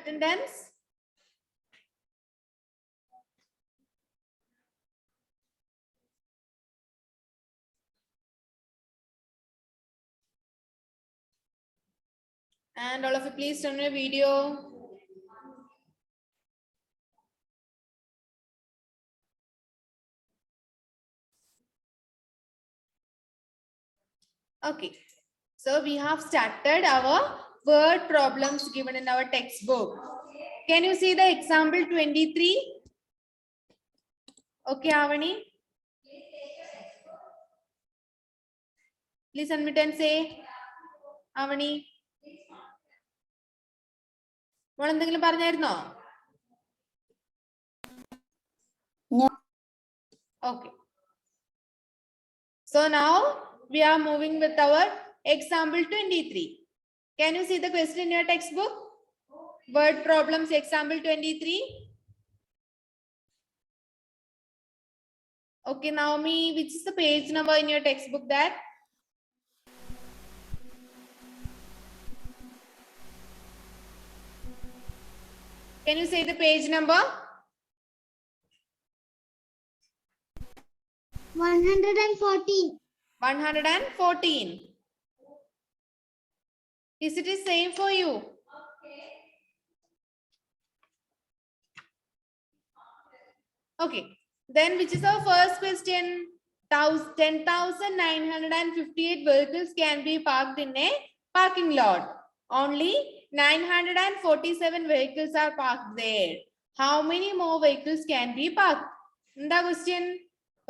attendance? And all of you, please turn on your video. Okay, so we have started our word problems given in our textbook. Can you see the example 23? Okay, Avani. Please unmute and say, Avani. No. Okay. So now we are moving with our example 23. Can you see the question in your textbook? Word problems example 23. Okay, Naomi, which is the page number in your textbook that? Can you say the page number? 114. 114. Is it the same for you? Okay. Then which is our first question? 10,958 vehicles can be parked in a parking lot. Only 947 vehicles are parked there. How many more vehicles can be parked? What question?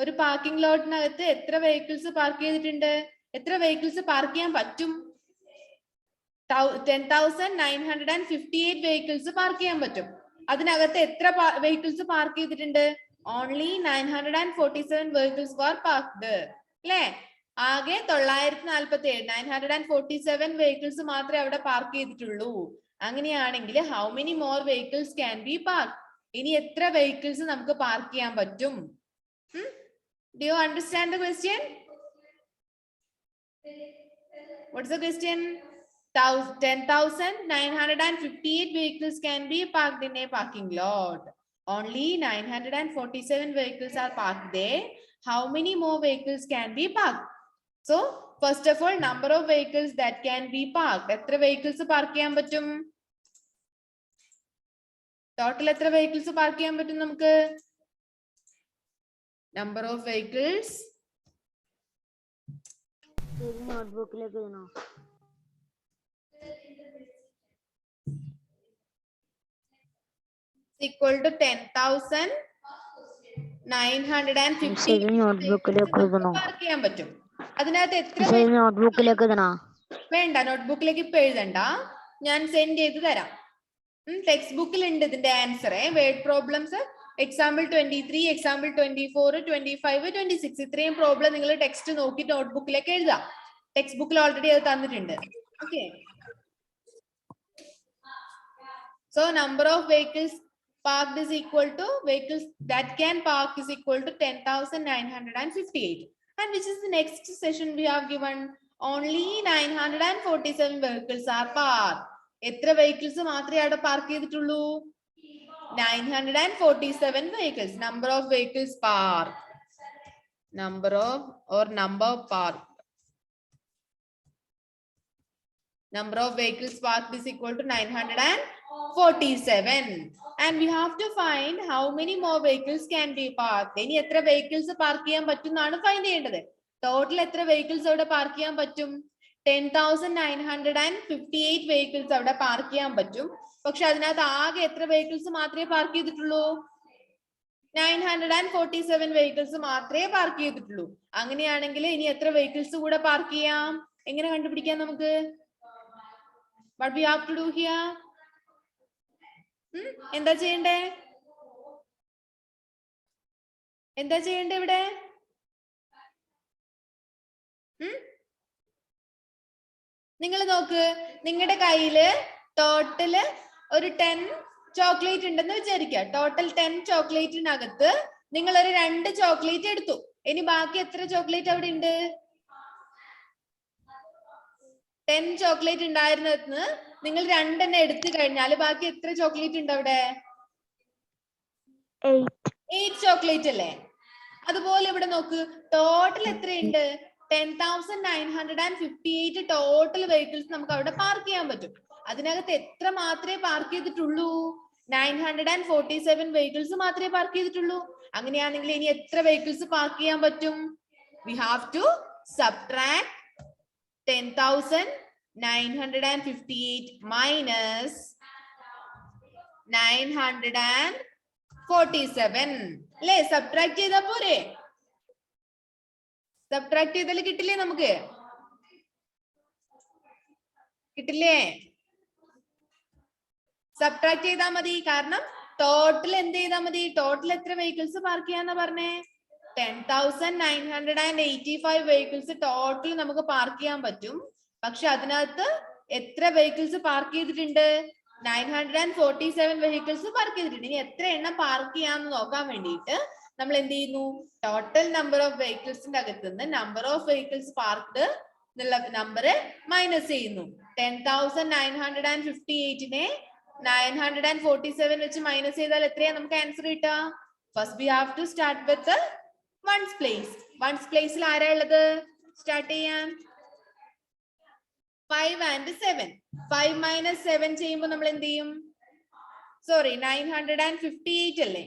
ഒരു parking ലോട്ടിനകത്ത് എത്ര vehicles park ചെയ്തിട്ടുണ്ട്? എത്ര vehicles park ചെയ്യാൻ പറ്റും? 10,958 vehicles park ചെയ്യാൻ പറ്റും. അതിനകത്ത് എത്ര വെഹിക്കിൾസ് പാർക്ക് ചെയ്തിട്ടുണ്ട്? Only 947 vehicles were parked. അല്ലേ? ആകെ 947 947 വെഹിക്കിൾസ് മാത്രമേ അവിടെ പാർക്ക് ചെയ്തിട്ടുള്ളൂ. അങ്ങനെയാണെങ്കിൽ how many more vehicles can be parked? ഇനി എത്ര വെഹിക്കിൾസ് നമുക്ക് പാർക്ക് ചെയ്യാൻ പറ്റും? Do you understand the question? What's the question? 10,958 vehicles can be parked in a parking lot. Only 947 vehicles are parked there. How many more vehicles can be parked? So, first of all, number of vehicles that can be parked. എത്ര vehicles park ചെയ്യാൻ പറ്റും? Total എത്ര vehicles park ചെയ്യാൻ പറ്റും നമുക്ക്? Number of vehicles. നോട്ട്ബുക്കിലേക്ക് എഴുതണോ? Equal to 10,950 നോട്ട്ബുക്കിലേക്ക് എഴുതണോ? പാർക്ക് ചെയ്യാൻ പറ്റും. അതിനകത്ത് എത്ര നോട്ട്ബുക്കിലേക്ക് എഴുതണോ? വേണ്ട, നോട്ട്ബുക്കിലേക്ക് ഇപ്പൊ എഴുതണ്ട, ഞാൻ സെൻഡ് ചെയ്ത് തരാം. ടെക്സ്റ്റ് ബുക്കിൽ ഉണ്ട് ഇതിന്റെ answer. Word problems example 23, example 24, 25, 26 ഇത്രയും പ്രോബ്ലം നിങ്ങൾ ടെക്സ്റ്റ് നോക്കി നോട്ട്ബുക്കിലേക്ക് എഴുതാം. ടെക്സ്റ്റ് ബുക്കിൽ ഓൾറെഡി അത് തന്നിട്ടുണ്ട്. Okay. So number of vehicles parked is equal to vehicles that can park is equal to 10,958. And which is the next session we have given? Only 947 vehicles are parked. എത്ര vehicles മാത്രമേ അവിടെ park ചെയ്തിട്ടുള്ളൂ? 947 vehicles. Number of vehicles parked. Number parked. Number of vehicles parked is equal to 947. And we have to find how many more vehicles can be parked. ഇനി എത്ര vehicles park ചെയ്യാൻ പറ്റും എന്നാണ് find ചെയ്യേണ്ടത്. Total എത്ര vehicles അവിടെ park ചെയ്യാൻ പറ്റും? 10,958 vehicles അവിടെ പാർക്ക് ചെയ്യാൻ പറ്റും. പക്ഷെ അതിനകത്ത് ആകെ എത്ര vehicles മാത്രമേ പാർക്ക് ചെയ്തിട്ടുള്ളൂ? 947 vehicles മാത്രമേ പാർക്ക് ചെയ്തിട്ടുള്ളൂ. അങ്ങനെയാണെങ്കിൽ ഇനി എത്ര vehicles കൂടെ പാർക്ക് ചെയ്യാം? എങ്ങനെ കണ്ടുപിടിക്കാം നമുക്ക്? What we have to do here? എന്താ ചെയ്യണ്ടേ? എന്താ ചെയ്യണ്ടേ ഇവിടെ? നിങ്ങൾ നോക്ക്, നിങ്ങളുടെ കയ്യില് ടോട്ടല് ഒരു 10 ചോക്ലേറ്റ് ഉണ്ടെന്ന് വിചാരിക്കുക. ടോട്ടൽ 10 ചോക്ലേറ്റിനകത്ത് നിങ്ങൾ ഒരു 2 ചോക്ലേറ്റ് എടുത്തു. ഇനി ബാക്കി എത്ര ചോക്ലേറ്റ് അവിടെ ഉണ്ട്? 10 ചോക്ലേറ്റ് ഉണ്ടായിരുന്നതിന് നിങ്ങൾ രണ്ടെണ്ണം എടുത്തു കഴിഞ്ഞാൽ ബാക്കി എത്ര ചോക്ലേറ്റ് ഉണ്ട് അവിടെ? 8 ചോക്ലേറ്റ് അല്ലേ? അതുപോലെ ഇവിടെ നോക്ക്, ടോട്ടൽ എത്രയുണ്ട്? 10,958 ടോട്ടൽ വെഹിക്കിൾസ് നമുക്ക് അവിടെ പാർക്ക് ചെയ്യാൻ പറ്റും. അതിനകത്ത് എത്ര മാത്രമേ പാർക്ക് ചെയ്തിട്ടുള്ളൂ? 947 വെഹിക്കിൾസ് മാത്രമേ പാർക്ക് ചെയ്തിട്ടുള്ളൂ. അങ്ങനെയാണെങ്കിൽ ഇനി എത്ര വെഹിക്കിൾസ് പാർക്ക് ചെയ്യാൻ പറ്റും? We have to subtract 10,958 minus 947. അല്ലേ? സബ്ട്രാക്ട് ചെയ്താ പോരെ? സബ്ട്രാക്ട് ചെയ്താൽ കിട്ടില്ലേ നമുക്ക്? കിട്ടില്ലേ? സബ്ട്രാക്ട് ചെയ്താൽ മതി. കാരണം ടോട്ടൽ എന്ത് ചെയ്താൽ മതി? ടോട്ടൽ എത്ര വെഹിക്കിൾസ് പാർക്ക് ചെയ്യാന്നാ പറഞ്ഞേ? 10,985 വെഹിക്കിൾസ് ടോട്ടൽ നമുക്ക് പാർക്ക് ചെയ്യാൻ പറ്റും. പക്ഷെ അതിനകത്ത് എത്ര വെഹിക്കിൾസ് പാർക്ക് ചെയ്തിട്ടുണ്ട്? 947 വെഹിക്കിൾസ് പാർക്ക് ചെയ്തിട്ടുണ്ട്. ഇനി എത്ര എണ്ണം പാർക്ക് ചെയ്യാന്ന് നോക്കാൻ വേണ്ടിയിട്ട് നമ്മൾ എന്ത് ചെയ്യുന്നു? ടോട്ടൽ നമ്പർ ഓഫ് വെഹിക്കിൾസിന്റെ അകത്ത് നിന്ന് നമ്പർ ഓഫ് വെഹിക്കിൾസ് പാർക്ക്ഡ് എന്നുള്ള നമ്പർ മൈനസ് ചെയ്യുന്നു. 10,958നെ 947 വെച്ച് മൈനസ് ചെയ്താൽ എത്രയാ നമുക്ക് ആൻസർ കിട്ടുക? First we have to start with ones place. Ones പ്ലേസിൽ ആരാ ഉള്ളത്? സ്റ്റാർട്ട് ചെയ്യാൻ 5 and 7. 5 minus 7 ചെയ്യുമ്പോൾ നമ്മൾ എന്ത് ചെയ്യും? സോറി, 958 അല്ലേ?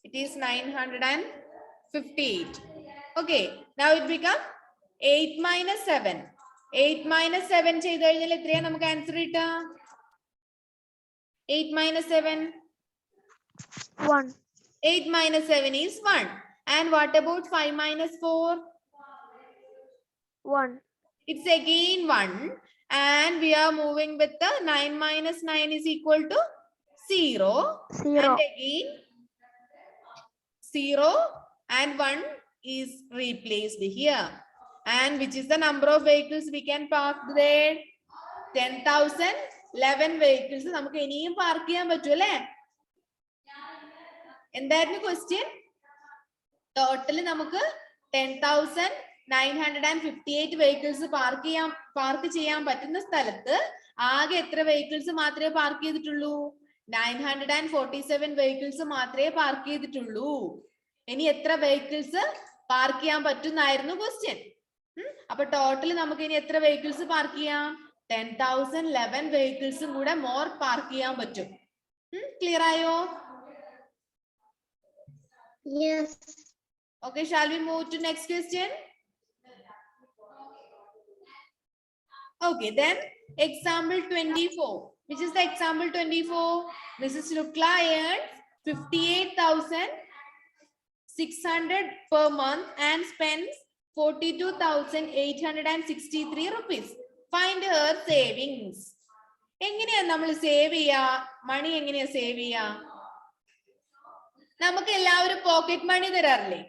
It is 958. Okay, now it become 8 minus 7. 8 minus 7 ചെയ്ത് കഴിഞ്ഞാൽ എത്രയാ നമുക്ക് ആൻസർ കിട്ടുക? 8 minus 7? 1. 8 minus 7 is 1. And what about 5 minus 4? 1. It's again 1. And we are moving with the 9 minus 9 is equal to 0. 0. And again 0 and 1 is replaced here. And which is the number of vehicles we can park there? 10,011 vehicles നമുക്ക് ഇനിയും park ചെയ്യാൻ പറ്റും അല്ലേ? എന്തായിരുന്നു question? Total നമുക്ക് 10,958 vehicles park ചെയ്യാൻ പറ്റുന്ന സ്ഥലത്ത് ആകെ എത്ര വെഹിക്കിൾസ് മാത്രമേ പാർക്ക് ചെയ്തിട്ടുള്ളൂ? 947 വെഹിക്കിൾസ് മാത്രമേ പാർക്ക് ചെയ്തിട്ടുള്ളൂ. ഇനി എത്ര വെഹിക്കിൾസ് പാർക്ക് ചെയ്യാൻ പറ്റുന്നായിരുന്നു ക്വസ്റ്റ്യൻ. അപ്പൊ ടോട്ടൽ നമുക്ക് ഇനി എത്ര വെഹിക്കിൾസ് പാർക്ക് ചെയ്യാം? 10,011 വെഹിക്കിൾസും കൂടെ മോർ പാർക്ക് ചെയ്യാൻ പറ്റും. ക്ലിയർ ആയോ? Yes. Okay, shall we move to next question? Okay, then example 24. Which is the example 24? Mrs. Shukla earns 58,600 per month and spends 42,863 rupees. Find her savings. എങ്ങനെയാ നമ്മൾ save ചെയ്യാ? മണി എങ്ങനെയാ save ചെയ്യാ? നമുക്ക് എല്ലാവരും പോക്കറ്റ് മണി തരാറില്ലേ?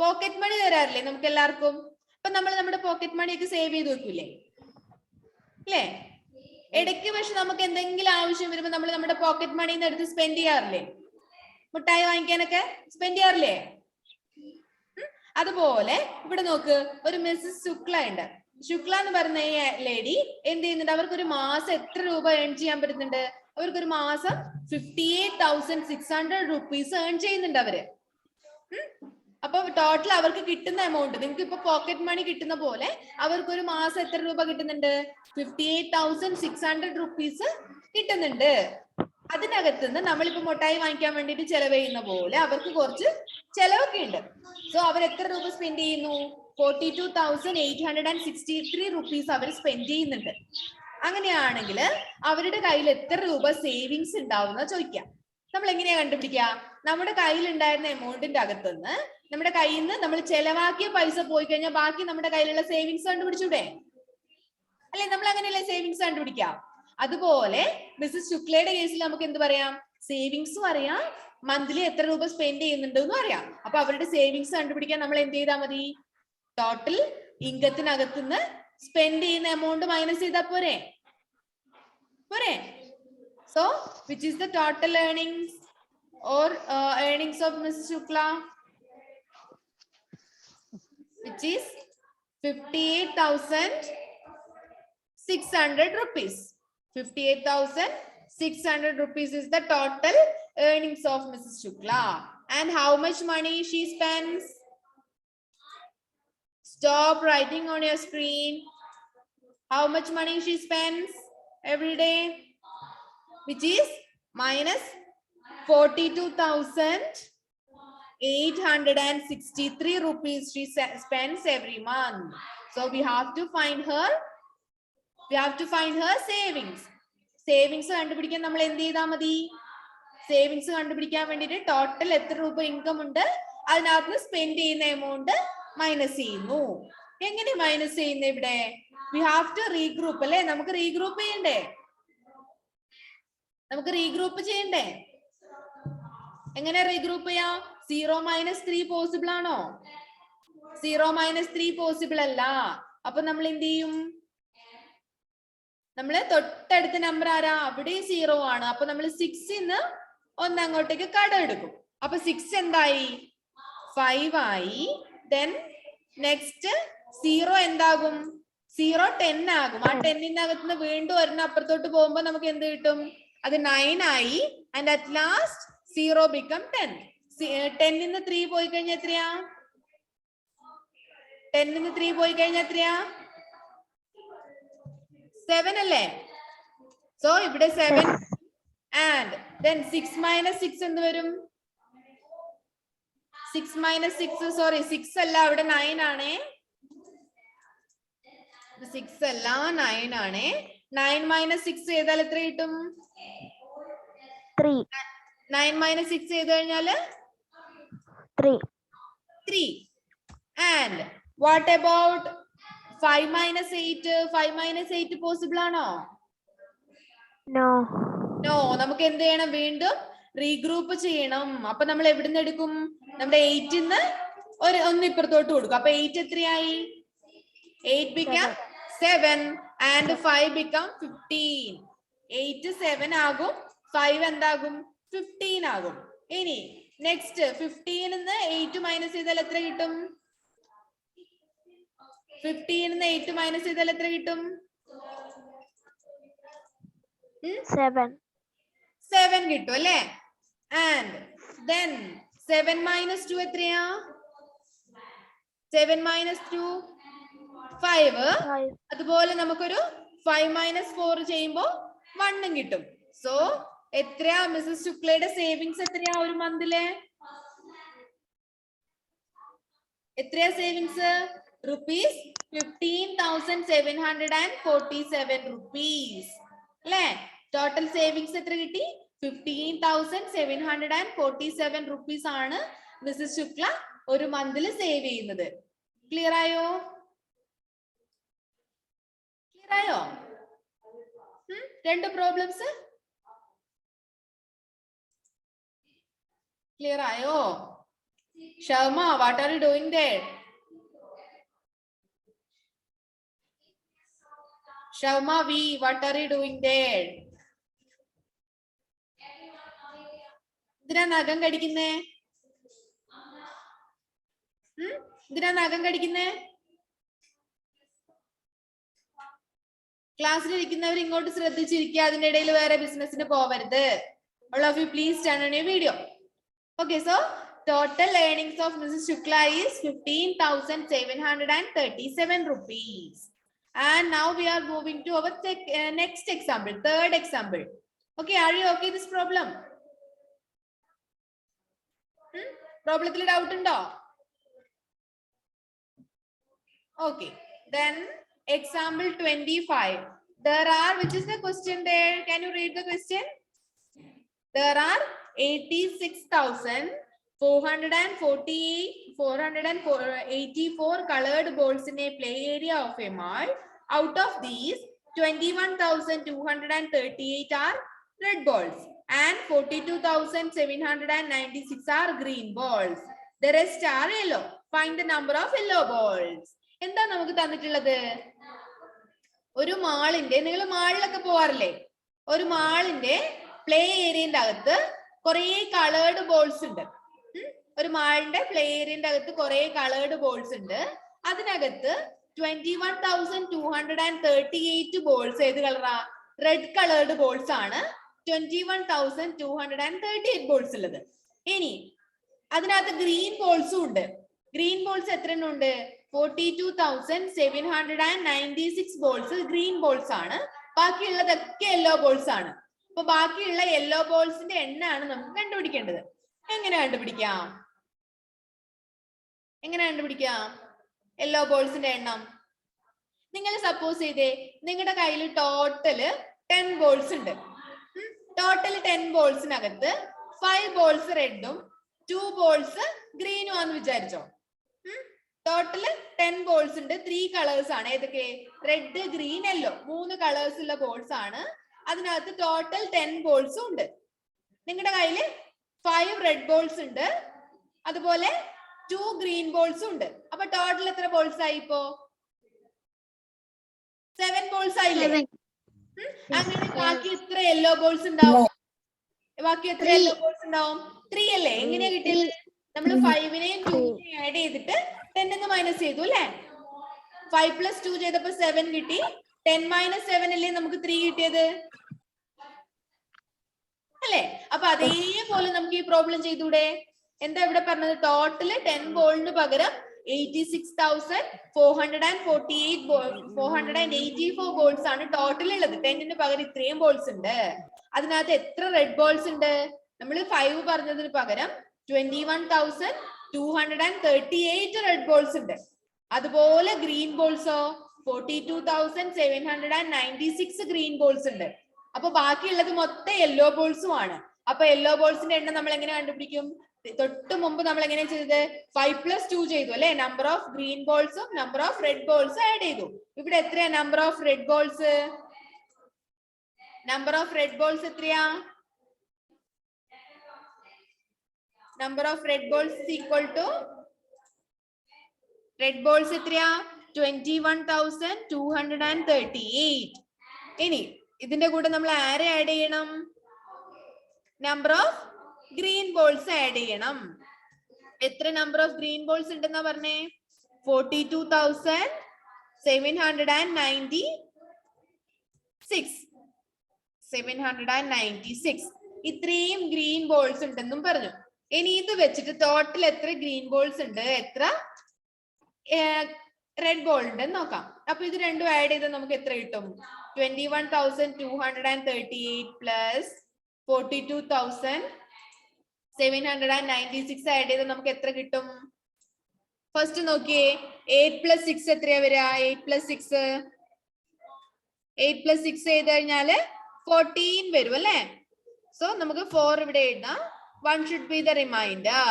പോക്കറ്റ് മണി തരാറില്ലേ നമുക്ക് എല്ലാവർക്കും? അപ്പൊ നമ്മൾ നമ്മുടെ പോക്കറ്റ് മണിയൊക്കെ സേവ് ചെയ്ത് വെക്കൂലേ? അല്ലേ? ഇടയ്ക്ക് പക്ഷെ നമുക്ക് എന്തെങ്കിലും ആവശ്യം വരുമ്പോ നമ്മൾ നമ്മുടെ പോക്കറ്റ് മണിന്ന് എടുത്ത് സ്പെൻഡ് ചെയ്യാറില്ലേ? മുട്ടായി വാങ്ങിക്കാനൊക്കെ സ്പെൻഡ് ചെയ്യാറില്ലേ? അതുപോലെ ഇവിടെ നോക്ക്, ഒരു മിസ്സസ് ശുക്ല ഉണ്ട്. ശുക്ല എന്ന് പറഞ്ഞ ഈ ലേഡി എന്ത് ചെയ്യുന്നുണ്ട്? അവർക്ക് ഒരു മാസം എത്ര രൂപ ഏൺ ചെയ്യാൻ പറ്റുന്നുണ്ട്? അവർക്ക് ഒരു മാസം 58,600 rupees ഏൺ ചെയ്യുന്നുണ്ട് അവര്. അപ്പൊ ടോട്ടൽ അവർക്ക് കിട്ടുന്ന എമൗണ്ട്, നിങ്ങൾക്ക് ഇപ്പൊ പോക്കറ്റ് മണി കിട്ടുന്ന പോലെ അവർക്ക് ഒരു മാസം എത്ര രൂപ കിട്ടുന്നുണ്ട്? 58,600 rupees കിട്ടുന്നുണ്ട്. അതിനകത്ത് നിന്ന് നമ്മളിപ്പോ മുട്ടായി വാങ്ങിക്കാൻ വേണ്ടിട്ട് ചെലവ് ചെയ്യുന്ന പോലെ അവർക്ക് കുറച്ച് ചെലവൊക്കെ ഉണ്ട്. സോ അവർ എത്ര രൂപ സ്പെൻഡ് ചെയ്യുന്നു? 42,863 rupees അവർ സ്പെൻഡ് ചെയ്യുന്നുണ്ട്. അങ്ങനെയാണെങ്കിൽ അവരുടെ കയ്യിൽ എത്ര രൂപ സേവിങ്സ് ഉണ്ടാവുന്ന ചോദിക്കാം. നമ്മൾ എങ്ങനെയാ കണ്ടുപിടിക്കുക? നമ്മുടെ കയ്യിൽ ഉണ്ടായിരുന്ന എമൗണ്ടിന്റെ അകത്തുനിന്ന് നമ്മുടെ കയ്യിൽ നിന്ന് നമ്മൾ ചെലവാക്കിയ പൈസ പോയി കഴിഞ്ഞാൽ ബാക്കി നമ്മുടെ കയ്യിലുള്ള സേവിങ്സ് കണ്ടുപിടിച്ചൂടെ? അല്ലെ, നമ്മൾ അങ്ങനെയല്ലേ സേവിങ്സ് കണ്ടുപിടിക്കാം. അതുപോലെ മിസ്സസ് ശുക്ലയുടെ കേസിൽ നമുക്ക് എന്ത് പറയാം? സേവിങ്സും അറിയാം, മന്ത്ലി എത്ര രൂപ സ്പെൻഡ് ചെയ്യുന്നുണ്ട് എന്നും അറിയാം. അപ്പൊ അവരുടെ സേവിങ്സ് കണ്ടുപിടിക്കാൻ നമ്മൾ എന്ത് ചെയ്താൽ മതി? ടോട്ടൽ ഇൻകത്തിനകത്തുനിന്ന് സ്പെൻഡ് ചെയ്യുന്ന എമൗണ്ട് മൈനസ് ചെയ്താൽ പോരെ? So which is the total earnings or earnings of Mrs. Shukla? Which is 58,600 600 rupees. 58,600 rupees is the total earnings of Mrs. Shukla. And how much money she spends? Stop writing on your screen. How much money she spends every day? Which is minus 42,863 rupees she spends every month. So we have to find her savings. Savings കണ്ടുപിടിക്കാൻ നമ്മൾ എന്ത് ചെയ്താൽ മതി? Savings കണ്ടുപിടിക്കാൻ വേണ്ടിയിട്ട് total എത്ര രൂപ income ഉണ്ട് അതിനകത്ത് സ്പെൻഡ് ചെയ്യുന്ന എമൗണ്ട് മൈനസ് ചെയ്യുന്നു. എങ്ങനെ മൈനസ് ചെയ്യുന്നത്? ഇവിടെ വി ഹാവ് ടു റീഗ്രൂപ്പ് അല്ലെ? നമുക്ക് റീഗ്രൂപ്പ് ചെയ്യണ്ടേ? എങ്ങനെ റീഗ്രൂപ്പ് ചെയ്യാം? 0 - 3 പോസിബിൾ ആണോ? 0 - 3 പോസിബിൾ അല്ല. അപ്പൊ നമ്മൾ എന്ത് ചെയ്യും? നമ്മള് തൊട്ടടുത്ത നമ്പർ ആരാ? അവിടെ 0 ആണ്. അപ്പൊ നമ്മൾ 6ന്ന് ഒന്ന് അങ്ങോട്ടേക്ക് കടം എടുക്കും. അപ്പൊ 6 എന്തായി? 5 ആയി. Then നെക്സ്റ്റ് 0 എന്താകും? 0 10 ആകും. ആ 10-നകത്തുനിന്ന് വീണ്ടും ഒരെണ്ണം അപ്പുറത്തോട്ട് പോകുമ്പോ നമുക്ക് എന്ത് കിട്ടും? അത് 9 ആയി. And at last 0 become 10. 10-ന്ന് 3 പോയി കഴിഞ്ഞാൽ എത്രയാ? 10-ന്ന് 3 പോയി കഴിഞ്ഞാൽ എത്രയാ? 7 അല്ലേ? സോ ഇവിടെ 7 and then 6 - 6 എന്ത് വരും? 6 - 6 സോറി 6 അല്ല, അവിടെ 9 ആണേ. 6 അല്ല 9 ആണേ. 9 - 6 ചെയ്താൽ എത്ര കിട്ടും? 3. 9 - 6 ചെയ്ത് കഴിഞ്ഞാല് 3. And what about 5 - 8? 5 - 8 പോസിബിൾ ആണോ? No. നമുക്ക് എന്ത് ചെയ്യണം? വീണ്ടും റീഗ്രൂപ്പ് ചെയ്യണം. അപ്പൊ നമ്മൾ എവിടുന്ന് എടുക്കും? നമ്മുടെ 8-ന്ന് ഒന്ന് ഇപ്പുറത്തോട്ട് കൊടുക്കും. അപ്പൊ 8 എത്രയായി? 8 become 7 and 5 become 15. 8 7 ആകും. 5 എന്താകും? 15 ആകും. ഇനി നെക്സ്റ്റ് 15-ന്ന് 8 മൈനസ് ചെയ്താൽ എത്ര കിട്ടും? 15-ന്ന് 8 മൈനസ് ചെയ്താൽ എത്ര കിട്ടും? 7 കിട്ടും അല്ലേ? ആൻഡ് then 7 - 2 എത്രയാ? 7 - 2 5. അതുപോലെ നമുക്കൊരു 5 - 4 ചെയ്യുമ്പോ 1 കിട്ടും. സോ എത്രയാ മിസ്സസ് ശുക്ലയുടെ സേവിങ്സ്? എത്രയാ ഒരു മന്തിലെ? എത്രയാ സേവിങ്സ്? rupees 15,747 rupees അല്ലേ? ടോട്ടൽ സേവിങ്സ് എത്ര കിട്ടി? 15,747 rupees ആണ് മിസ്സസ് ശുക്ല ഒരു മന്തിൽ സേവ് ചെയ്യുന്നത്. ക്ലിയർ ആയോ? രണ്ട് പ്രോബ്ലംസ് ക്ലിയർ ആയോ? ഷർമ, what are you doing there? Sharma V, what are you doing there? ഇതിനാ നഖം കടിക്കുന്നേ? ഇതിനാ നഖം കടിക്കുന്നേ? ക്ലാസ്സിലിരിക്കുന്നവർ ഇങ്ങോട്ട് ശ്രദ്ധിച്ചിരിക്കുക. അതിന്റെ ഇടയിൽ വേറെ ബിസിനസിന് പോവരുത്. All of you please turn on your video. Okay, so total earnings of Mrs. Shukla is 15,737 rupees. And now we are moving to our next example, third example. Okay, are you okay this problem? Problemത്തിൽ doubt ഉണ്ടോ? Okay, then example 25. There are, which is the question there? Can you read the question? There are 86,484 colored balls in a play area of a mall. Out of these, 21,238 are red balls and 42,796 are green balls. The rest are yellow. Find the number of yellow balls. എന്താ നമുക്ക് തന്നിട്ടുള്ളത്? ഒരു മാളിന്റെ, നിങ്ങൾ മാളിലൊക്കെ പോവാറില്ലേ? ഒരു മാളിന്റെ play ഏരിയന്റെ അകത്ത് കുറെ കളേർഡ് ബോൾസ് ഉണ്ട്. ഒരു മാളിന്റെ പ്ലേ ഏരിയന്റെ അകത്ത് കുറെ കളേർഡ് ബോൾസ് ഉണ്ട്. അതിനകത്ത് 21,238 ബോൾസ് ഏത് കളറാ? റെഡ് കളേർഡ് ബോൾസ് ആണ് 21,238 ബോൾസ് ഉള്ളത്. ഇനി അതിനകത്ത് ഗ്രീൻ ബോൾസും ഉണ്ട്. ഗ്രീൻ ബോൾസ് എത്ര എണ്ണം ഉണ്ട്? 42,796 ബോൾസ് ഗ്രീൻ ബോൾസ് ആണ്. ബാക്കിയുള്ളതൊക്കെ യെല്ലോ ബോൾസ് ആണ്. അപ്പൊ ബാക്കിയുള്ള യെല്ലോ ബോൾസിന്റെ എണ്ണമാണ് നമുക്ക് കണ്ടുപിടിക്കേണ്ടത്. എങ്ങനെ കണ്ടുപിടിക്കാം? യെല്ലോ ബോൾസിന്റെ എണ്ണം നിങ്ങൾ സപ്പോസ് ചെയ്തേ നിങ്ങളുടെ കയ്യിൽ ടോട്ടല് 10 ബോൾസ് ഉണ്ട്. ടോട്ടൽ 10 ബോൾസിനകത്ത് 5 ബോൾസ് റെഡും 2 ബോൾസ് ഗ്രീനും ആണെന്ന് വിചാരിച്ചോ. ടോട്ടല് 10 ബോൾസ് ഉണ്ട്. 3 കളേഴ്സ് ആണ്. ഏതൊക്കെ? Red, green, yellow. 3 കളേഴ്സ് ഉള്ള ബോൾസ് ആണ്. അതിനകത്ത് ടോട്ടൽ 10 ബോൾസും ഉണ്ട്. നിങ്ങളുടെ കയ്യിൽ 5 റെഡ് ബോൾസ് ഉണ്ട്, അതുപോലെ 2 ഗ്രീൻ ബോൾസും ഉണ്ട്. അപ്പൊ ടോട്ടൽ എത്ര ബോൾസ് ആയി? ഇപ്പോ 7 ബോൾസ് ആയില്ലേ? അങ്ങനെ ബാക്കി എത്ര യെല്ലോ ബോൾസ് ഉണ്ടാവും? 3 അല്ലേ? എങ്ങനെയാ കിട്ടിയത്? നമ്മൾ 5നെയും 2നെയും ആഡ് ചെയ്തിട്ട് 10 മൈനസ് ചെയ്തു അല്ലേ? 5 + 2 ചെയ്തപ്പോ 7 കിട്ടി. 10 - 7 അല്ലേ നമുക്ക് 3 കിട്ടിയത് അല്ലേ? അപ്പൊ അതേപോലെ നമുക്ക് ഈ പ്രോബ്ലം ചെയ്തൂടെ? എന്താ ഇവിടെ പറഞ്ഞത്? ടോട്ടല് 10 ബോളിന് പകരം 484 ബോൾസ് ആണ് ടോട്ടൽ ഉള്ളത്. 10ന് പകരം ഇത്രയും ബോൾസ് ഉണ്ട്. അതിനകത്ത് എത്ര റെഡ് ബോൾസ് ഉണ്ട്? നമ്മൾ 5 പറഞ്ഞതിന് പകരം 21,238 റെഡ് ബോൾസ് ഉണ്ട്. അതുപോലെ ഗ്രീൻ ബോൾസോ 42,796 ഗ്രീൻ ബോൾസ് ഉണ്ട്. അപ്പൊ ബാക്കിയുള്ളത് മൊത്തം യെല്ലോ ബോൾസും ആണ്. അപ്പൊ യെല്ലോ ബോൾസിന്റെ എണ്ണം നമ്മൾ എങ്ങനെ കണ്ടുപിടിക്കും? തൊട്ട് മുമ്പ് നമ്മൾ എങ്ങനെ ചെയ്തത്? 5 + 2 ചെയ്തു അല്ലെ? നമ്പർ ഓഫ് ഗ്രീൻ ബോൾസും നമ്പർ ഓഫ് റെഡ് ബോൾസും ആഡ് ചെയ്തു. ഇവിടെ എത്രയാ നമ്പർ ഓഫ് റെഡ് ബോൾസ്? എത്രയാ? Number of red balls equal to red balls എത്രയാ? 21,238. ഇനി ഇതിന്റെ കൂടെ നമ്മൾ ആരെ ആഡ് ചെയ്യണം? Number of green balls add ചെയ്യണം. എത്ര നമ്പർ ഓഫ് ഗ്രീൻ ബോൾസ് ഉണ്ടെന്നാ പറഞ്ഞേ? 42,796. ഇത്രയും ഗ്രീൻ ബോൾസ് ഉണ്ടെന്നും പറഞ്ഞു. ഇനി ഇത് വെച്ചിട്ട് ടോട്ടൽ എത്ര ഗ്രീൻ ബോൾസ് ഉണ്ട്, എത്ര റെഡ് ബോൾ ഉണ്ടെന്ന് നോക്കാം. അപ്പൊ ഇത് രണ്ടും ആഡ് ചെയ്താൽ നമുക്ക് എത്ര കിട്ടും? 21,238 പ്ലസ് 42,796 ആഡ് ചെയ്താൽ നമുക്ക് എത്ര കിട്ടും? ഫസ്റ്റ് നോക്കിയേ, 8 + 6 എത്രയാ വരിക? 8 + 6 ചെയ്ത് കഴിഞ്ഞാല് 14 വരും അല്ലെ? സോ നമുക്ക് 4 ഇവിടെ എഴുതാം. 1 should be the remainder.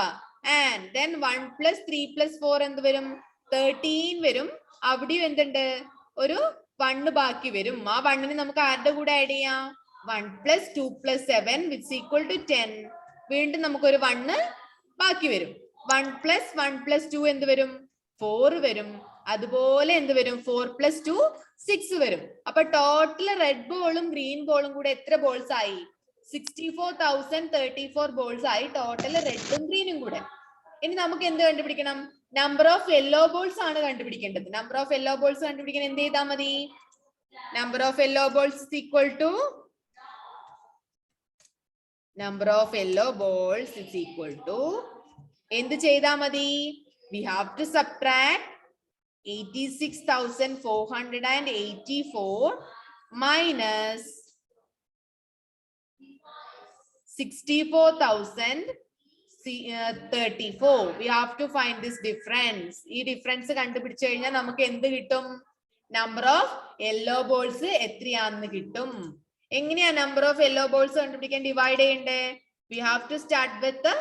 And then 1 + 3 + 4 എന്ത് വരും? 13 വരും. അവിടെയും എന്തുണ്ട്? ഒരു 1 ബാക്കി വരും. ആ 1നെ നമുക്ക് ആരുടെ കൂടെ ആഡ് ചെയ്യാം? 1 + 2 + 7 which is equal to 10. വീണ്ടും നമുക്കൊരു 1 ബാക്കി വരും. 1 + 1 + 2 എന്ത് വരും? 4 വരും. അതുപോലെ എന്ത് വരും? 4 + 2 6 വരും. അപ്പൊ ടോട്ടൽ റെഡ് ബോളും ഗ്രീൻ ബോളും കൂടെ എത്ര ബോൾസ് ആയി? 64,034 ബോൾസ് ആയി ടോട്ടൽ റെഡും ഗ്രീനും കൂടെ. ഇനി നമുക്ക് എന്ത് കണ്ടുപിടിക്കണം? നമ്പർ ഓഫ് യെല്ലോ ബോൾസ് ആണ് കണ്ടുപിടിക്കേണ്ടത്. നമ്പർ ഓഫ് യെല്ലോ ബോൾസ് കണ്ടുപിടിക്കാൻ എന്ത് ചെയ്താൽ മതി? Number of yellow balls is equal to എന്ത് ചെയ്താൽ മതി? We have to subtract 86,484 minus 64,034. We have to find this difference. ഈ ഡിഫറൻസ് കണ്ടുപിടിച്ചു കഴിഞ്ഞാൽ നമുക്ക് എന്ത് കിട്ടും? നമ്പർ ഓഫ് യെല്ലോ ബോൾസ് എത്രയാണെന്ന് കിട്ടും. എങ്ങനെയാ നമ്പർ ഓഫ് യെല്ലോ ബോൾസ് കണ്ടുപിടിക്കാൻ ഡിവൈഡ് ചെയ്യണ്ടേ? We have to start with the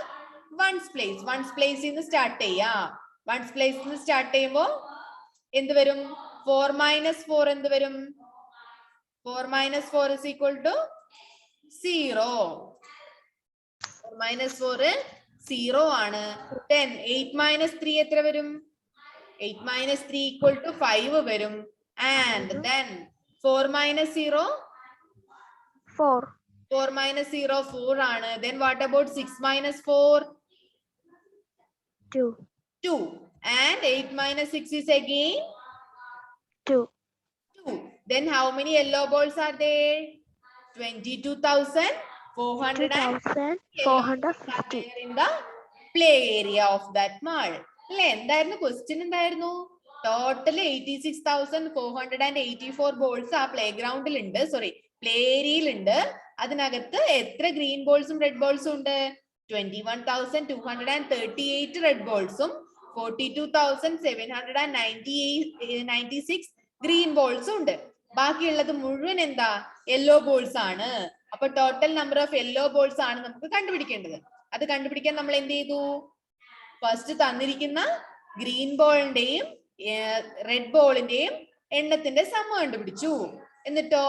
ones place. ones place നിന്ന് സ്റ്റാർട്ട് ചെയ്യാം. ones place നിന്ന് സ്റ്റാർട്ട് ചെയ്യുമ്പോൾ എന്ത് വരും? 4 - 4 എന്ത് വരും? 4 - 4 is equal to 0. 4 - 4 0 ആണ്. 10 8 - 3 എത്ര വരും? 8 - 3 equal to 5 വരും. And then 4 - 0 4. 4 - 0 4 ആണ്. Then what about 6 - 4? 2. 2. And 8 - 6 is again 2. 2. Then how many yellow balls are there? 22,400 yellow balls are 2,450. there in the play area of that mall. അല്ലേ എന്തായിരുന്നു question എന്തായിരുന്നു? Total 86,484 balls ആ play ഗ്രൗണ്ടിൽ ഉണ്ട്, sorry play ഏരിയയിൽ ഉണ്ട്. അതിനകത്ത് എത്ര ഗ്രീൻ ബോൾസും റെഡ് ബോൾസും ഉണ്ട്? 21,238 റെഡ് ബോൾസും 42,796 ഗ്രീൻ ബോൾസും ഉണ്ട്. ബാക്കിയുള്ളത് മുഴുവൻ എന്താ? യെല്ലോ ബോൾസ് ആണ്. അപ്പൊ total number of yellow balls ആണ് നമുക്ക് കണ്ടുപിടിക്കേണ്ടത്. അത് കണ്ടുപിടിക്കാൻ നമ്മൾ എന്ത് ചെയ്തു? ഫസ്റ്റ് തന്നിരിക്കുന്ന ഗ്രീൻ ബോളിന്റെയും റെഡ് ബോളിന്റെയും എണ്ണത്തിന്റെ സം കണ്ടുപിടിച്ചു. എന്നിട്ടോ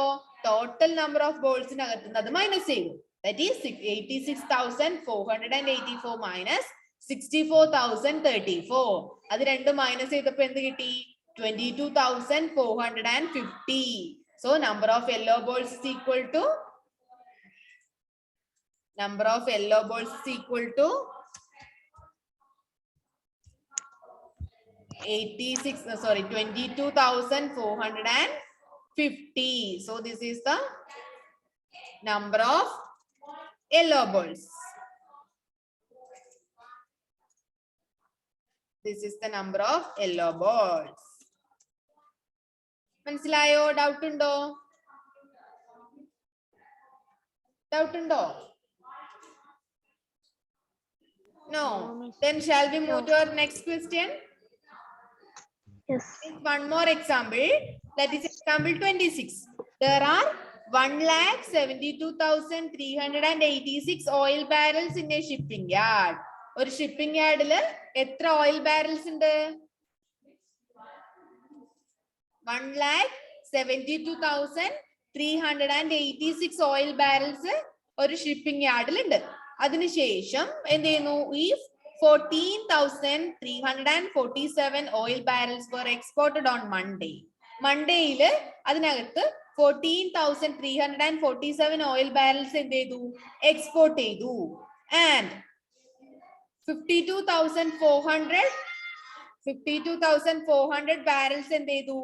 ടോട്ടൽ നമ്പർ ഓഫ് ബോൾസിനകത്ത് അത് മൈനസ് ചെയ്തു. That is 86,484 minus 64,034. അത് രണ്ടും മൈനസ് ചെയ്തപ്പോ എന്ത് കിട്ടി? 22,450. So number of yellow balls is equal to 22,450. So this is the number of yellow balls. This is the number of yellow balls. മനസ്സിലായോ? Doubt ഉണ്ടോ? No. Then shall we move to our next question? Yes. One more example, that is example 26. There are 1,72,386 oil barrels in a shipping yard. ഒരു shipping യാർഡില് എത്ര oil barrels ഉണ്ട്? 1,72,386 oil barrels ഒരു shipping യാർഡിൽ ഉണ്ട്. അതിനുശേഷം എന്ത് ചെയ്യുന്നു? ഈ 14,347 oil barrels were exported on Monday. മൺഡേയില് അതിനകത്ത് 14,347 oil barrels എന്ത് ചെയ്തു? എക്സ്പോർട്ട് ചെയ്തു. ആൻഡ് 52,400 barrels എന്ത് ചെയ്തു?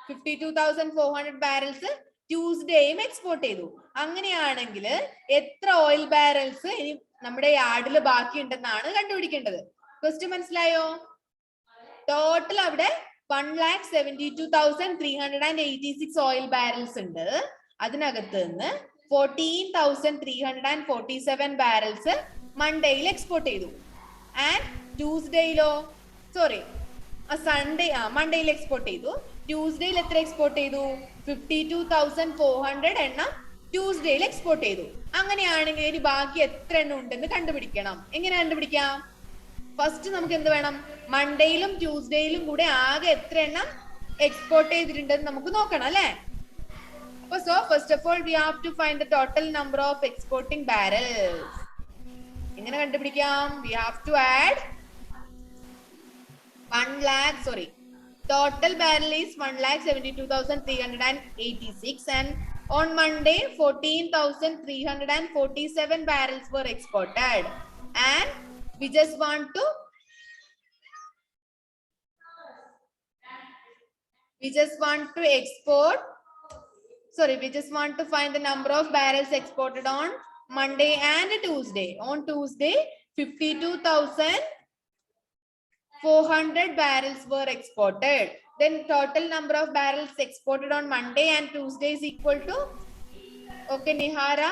52,400 barrels ട്യൂസ്ഡേയും എക്സ്പോർട്ട് ചെയ്തു. അങ്ങനെയാണെങ്കിൽ എത്ര ഓയിൽ ബാരൽസ് ഇനി നമ്മുടെ യാർഡിൽ ബാക്കി ഉണ്ടെന്നാണ് കണ്ടുപിടിക്കേണ്ടത്. ക്വസ്റ്റ്യൻ മനസ്സിലായോ? ടോട്ടൽ അവിടെ 1,72,386 ഓയിൽ ബാരൽസ് ഉണ്ട്. അതിനകത്ത് നിന്ന് 14,347 ബാരൽസ് മൺഡേയിൽ എക്സ്പോർട്ട് ചെയ്തു. ആൻഡ് ട്യൂസ്ഡേയിലോ മൺഡേയിൽ എക്സ്പോർട്ട് ചെയ്തു. ട്യൂസ്ഡേയിൽ എത്ര എക്സ്പോർട്ട് ചെയ്തു? 52,400 എണ്ണം ട്യൂസ്ഡേയിൽ എക്സ്പോർട്ട് ചെയ്തു. അങ്ങനെയാണെങ്കിൽ ഇനി ബാക്കി എത്ര എണ്ണം ഉണ്ടെന്ന് കണ്ടുപിടിക്കണം. എങ്ങനെ കണ്ടുപിടിക്കാം? ഫസ്റ്റ് നമുക്ക് എന്ത് വേണം? മൺഡേയിലും ട്യൂസ്ഡേയിലും കൂടെ ആകെ എത്ര എണ്ണം എക്സ്പോർട്ട് ചെയ്തിട്ടുണ്ടെന്ന് നമുക്ക് നോക്കണം അല്ലെ? അപ്പൊ first of all we have to find the total number of exporting barrels. എങ്ങനെ കണ്ടുപിടിക്കാം? We have to add total barrel is 1,72,386 and on Monday 14,347 barrels were exported and we just want to find the number of barrels exported on Monday and Tuesday. On Tuesday 52,400 barrels were exported. Then total number of barrels exported on Monday and Tuesday is equal to, okay Nihara,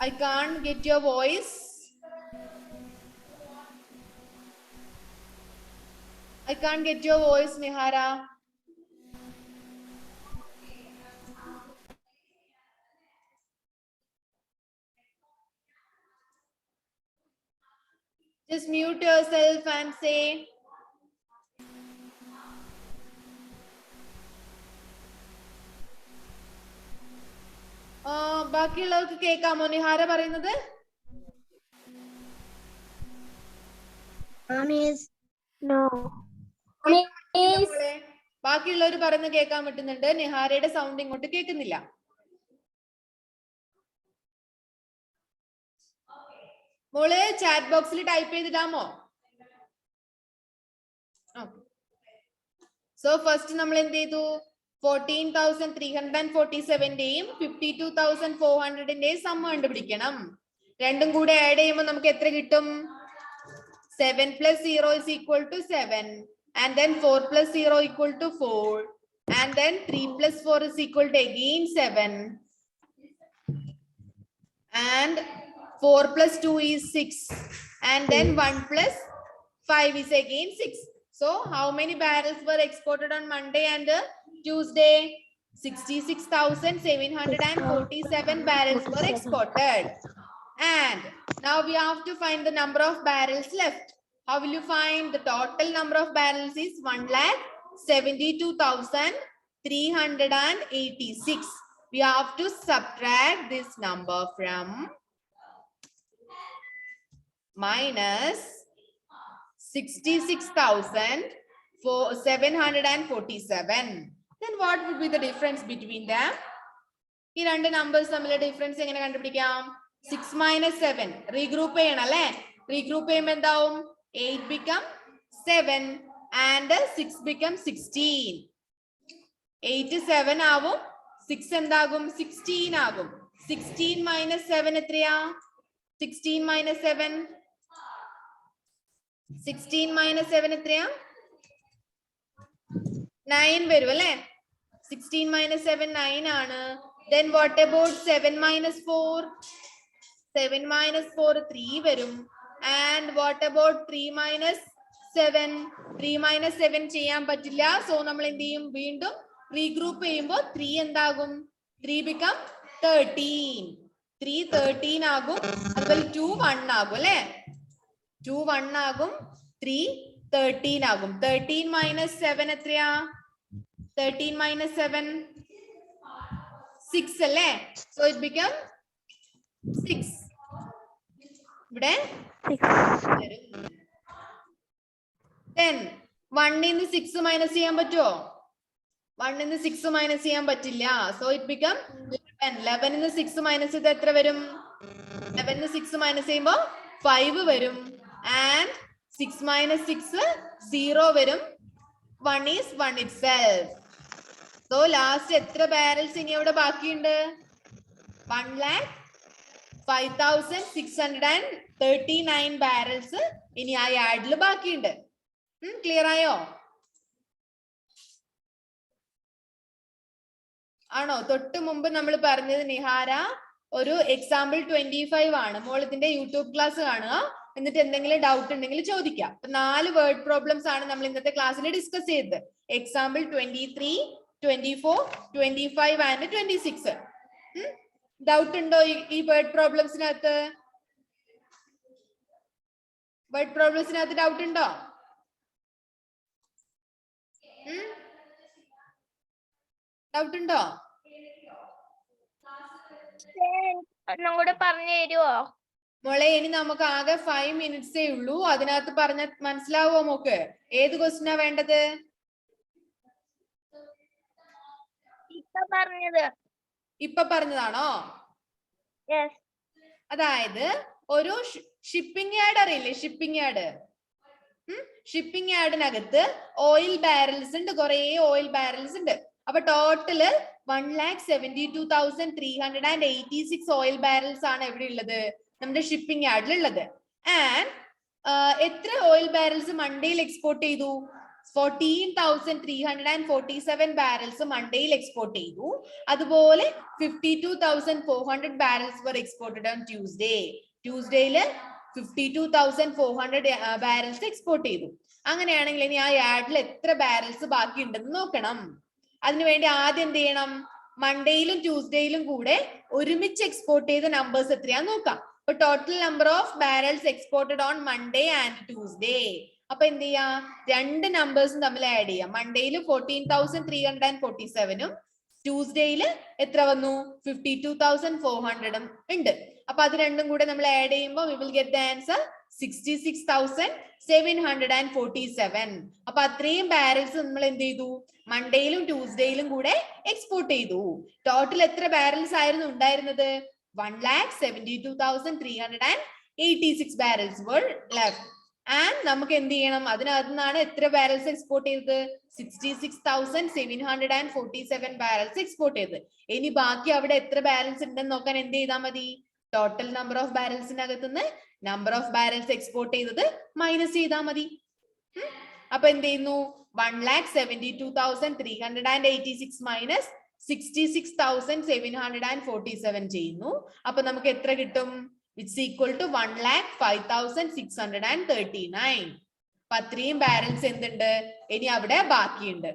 I can't get your voice. Nihara. Just mute yourself and say. ബാക്കിയുള്ളവർക്ക് കേൾക്കാമോ നിഹാര പറയുന്നത്? No. ബാക്കിയുള്ളവർ പറയുന്നത് കേൾക്കാൻ പറ്റുന്നുണ്ട്. നിഹാരയുടെ sound ഇങ്ങോട്ട് കേൾക്കുന്നില്ല. മോള് ചാറ്റ് ബോക്സിൽ ടൈപ്പ് ചെയ്തിടാമോ? സോ ഫസ്റ്റ് നമ്മൾ എന്ത് ചെയ്തു 14,347ന്റെയും 52,400ന്റെയും സം കണ്ടുപിടിക്കണം. രണ്ടും കൂടെ ആഡ് ചെയ്യുമ്പോൾ നമുക്ക് എത്ര കിട്ടും? 7 plus 0 is equal to 7, and then 4 plus 0 equal to 4, and then 3 plus 4 is equal to again 7, and 4 plus 2 is 6, and then 1 plus 5 is again 6. So how many barrels were exported on Monday and Tuesday? 66,747 barrels were exported. And now we have to find the number of barrels left. How will you find? The total number of barrels is 1,72,386. We have to subtract this number from minus 66,747. Then what would be the difference between them? ഈ രണ്ട് numbers തമ്മിലെ difference എങ്ങനെ കണ്ടുപിടിക്കാം? 6 minus 7 regroup ചെയ്യണം അല്ലേ? Regroup ചെയ്യുമ്പോൾ എന്താവും? 8 become 7 and 6 become 16. 8 7 ആവും, 6 എന്താകും? 16 ആകും. 16 minus 7 എത്രയാ? 16 minus 7 16 minus 7 എത്രയാ? 9 വരും അല്ലേ? 16 minus 7 9 ആണ്. Then what about 7 minus 4? 7 minus 4 3 വരും. And what about 3 minus 7? 3 minus 7 ചെയ്യാൻ പറ്റില്ല. So നമ്മൾ എന്ത് ചെയ്യും? വീണ്ടും റീഗ്രൂപ്പ് ചെയ്യുമ്പോൾ 3 എന്താകും? 3 become 13. 3 13 ആകും. അതുപോലെ 2 1 ആകും അല്ലേ? 2 1 ആകും. 3 13 ആകും. 13 minus 7 എത്രയാ? 13 minus 7 6 അല്ലേ? So it become 6. ഇവിടെ 10. 1 6 മൈനസ് ചെയ്യാൻ പറ്റുമോ? 1 6 മൈനസ് ചെയ്യാൻ പറ്റില്ല. So it become 11. 11 6 മൈനസ് ചെയ്ത് എത്ര വരും? 11 6 മൈനസ് ചെയ്യുമ്പോൾ 5 വരും. And 6 minus 6 0 വരും. 1 is 1 itself. So last എത്ര barrels ഇനി അവിടെ ബാക്കിയുണ്ട്? 1,05,639 barrels ഇനി ആ യാർഡിൽ ബാക്കിയുണ്ട്. ക്ലിയർ ആയോ? ആണോ? തൊട്ട് മുമ്പ് നമ്മൾ പറഞ്ഞത് നിഹാര ഒരു എക്സാമ്പിൾ 25 ആണ്. മോൾ ഇതിന്റെ യൂട്യൂബ് ക്ലാസ് കാണുക. എന്നിട്ട് എന്തെങ്കിലും ഡൗട്ട് ഉണ്ടെങ്കിൽ ചോദിക്കാം. 4 വേർഡ് പ്രോബ്ലംസ് ആണ് നമ്മൾ ഇന്നത്തെ ക്ലാസ്സിൽ ഡിസ്കസ് ചെയ്തത്. Example 23, 24, 25 and 26. ഡൗട്ട് ഉണ്ടോ ഈ വേർഡ് പ്രോബ്ലംസിനകത്ത്? വേർഡ് പ്രോബ്ലംസിനകത്ത് ഡൗട്ട് ഉണ്ടോ? ഡൗട്ട് ഉണ്ടോ? ഒന്നും കൂടെ പറഞ്ഞു തരുമോ? മോളെ ഇനി നമുക്ക് ആകെ 5 മിനിറ്റ്സേ ഉള്ളൂ. അതിനകത്ത് പറഞ്ഞ മനസ്സിലാവോ മോക്ക്? ഏത് ക്വസ്റ്റ്യനാ വേണ്ടത്? ഇപ്പൊ പറഞ്ഞതാണോ? അതായത് ഒരു ഷിപ്പിംഗ് യാർഡ് അറിയില്ലേ? Shipping yard. ഷിപ്പിംഗ് യാർഡിനകത്ത് ഓയിൽ ബാരൽസ് ഉണ്ട്, കുറെ ഓയിൽ ബാരൽസ് ഉണ്ട്. അപ്പൊ ടോട്ടല് 1,72,386 ഓയിൽ ബാരൽസ് ആണ് എവിടെ ഉള്ളത്? നമ്മുടെ ഷിപ്പിംഗ് യാർഡിൽ ഉള്ളത്. ആൻഡ് എത്ര ഓയിൽ ബാരൽസ് മണ്ടയിൽ എക്സ്പോർട്ട് ചെയ്തു? 14,347 ബാരൽസ് മണ്ടയിൽ എക്സ്പോർട്ട് ചെയ്തു. അതുപോലെ 52,400 barrels were exported on Tuesday. ട്യൂസ്ഡേയില് 52,400 ബാരൽസ് എക്സ്പോർട്ട് ചെയ്തു. അങ്ങനെയാണെങ്കിൽ ഇനി ആ യാർഡിൽ എത്ര ബാരൽസ് ബാക്കി ഉണ്ടെന്ന് നോക്കണം. അതിനുവേണ്ടി ആദ്യം എന്ത് ചെയ്യണം? മണ്ടേയിലും ട്യൂസ്ഡേയിലും കൂടെ ഒരുമിച്ച് എക്സ്പോർട്ട് ചെയ്ത നമ്പേഴ്സ് എത്രയാന്ന് നോക്കാം. അപ്പൊ total number of barrels exported on Monday and Tuesday. അപ്പൊ എന്ത് ചെയ്യാ? രണ്ട് നമ്പേഴ്സും തമ്മിൽ ആഡ് ചെയ്യാം. മൺഡേയിൽ 14,347 ട്യൂസ്ഡേയിൽ എത്ര വന്നു? 52,400 ഉണ്ട്. അപ്പൊ അത് രണ്ടും കൂടെ നമ്മൾ ആഡ് ചെയ്യുമ്പോൾ we will get the answer 66,747. അപ്പൊ അത്രയും ബാരൽസ് നമ്മൾ എന്ത് ചെയ്തു? മൺഡേയിലും ട്യൂസ്ഡേയിലും കൂടെ എക്സ്പോർട്ട് ചെയ്തു. ടോട്ടൽ എത്ര ബാരൽസ് ആയിരുന്നു ഉണ്ടായിരുന്നത്? 1,72,386 barrels were left. ആൻഡ് നമുക്ക് എന്ത് ചെയ്യണം, അതിനകത്ത് നിന്നാണ് എത്ര ബാരൽസ് എക്സ്പോർട്ട് ചെയ്തത്? 66,747 ബാരൽസ് എക്സ്പോർട്ട് ചെയ്തത്. ഇനി ബാക്കി അവിടെ എത്ര ബാരൽസ് ഉണ്ടെന്ന് നോക്കാൻ എന്ത് ചെയ്താൽ മതി? ടോട്ടൽ നമ്പർ ഓഫ് ബാരൽസിനകത്ത് നിന്ന് നമ്പർ ഓഫ് ബാരൽസ് എക്സ്പോർട്ട് ചെയ്തത് മൈനസ് ചെയ്താൽ മതി. അപ്പൊ എന്ത് ചെയ്യുന്നു? 1,72,386 മൈനസ് 66,747 ചെയ്യുന്നു. അപ്പൊ നമുക്ക് എത്ര കിട്ടും? It's equal to 1,05,639. അപ്പൊ അത്രയും ബാരൽസ് എന്തുണ്ട് ഇനി അവിടെ ബാക്കിയുണ്ട്.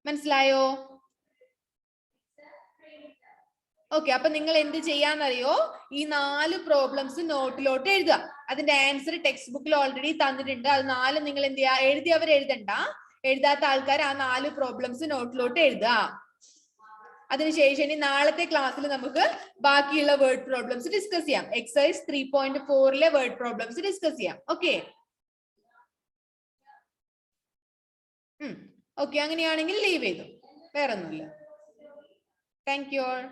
മനസ്സിലായോ? ഓക്കെ, അപ്പൊ നിങ്ങൾ എന്ത് ചെയ്യാന്നറിയോ? ഈ 4 പ്രോബ്ലംസ് നോട്ടിലോട്ട് എഴുതുക. അതിന്റെ ആൻസർ ടെക്സ്റ്റ് ബുക്കിൽ ഓൾറെഡി തന്നിട്ടുണ്ട്. അത് 4 നിങ്ങൾ എന്ത് ചെയ്യുക? എഴുതിയവർ എഴുതണ്ട, എഴുതാത്ത ആൾക്കാർ ആ 4 പ്രോബ്ലംസ് നോട്ടിലോട്ട് എഴുതുക. അതിനുശേഷം ഇനി നാളത്തെ ക്ലാസ്സിൽ നമുക്ക് ബാക്കിയുള്ള വേർഡ് പ്രോബ്ലംസ് ഡിസ്കസ് ചെയ്യാം. എക്സസൈസ് 3.4 വേർഡ് പ്രോബ്ലംസ് ഡിസ്കസ് ചെയ്യാം. ഓക്കെ ഓക്കെ, അങ്ങനെയാണെങ്കിൽ ലീവ് ചെയ്തു, വേറൊന്നുമില്ല. Thank you all.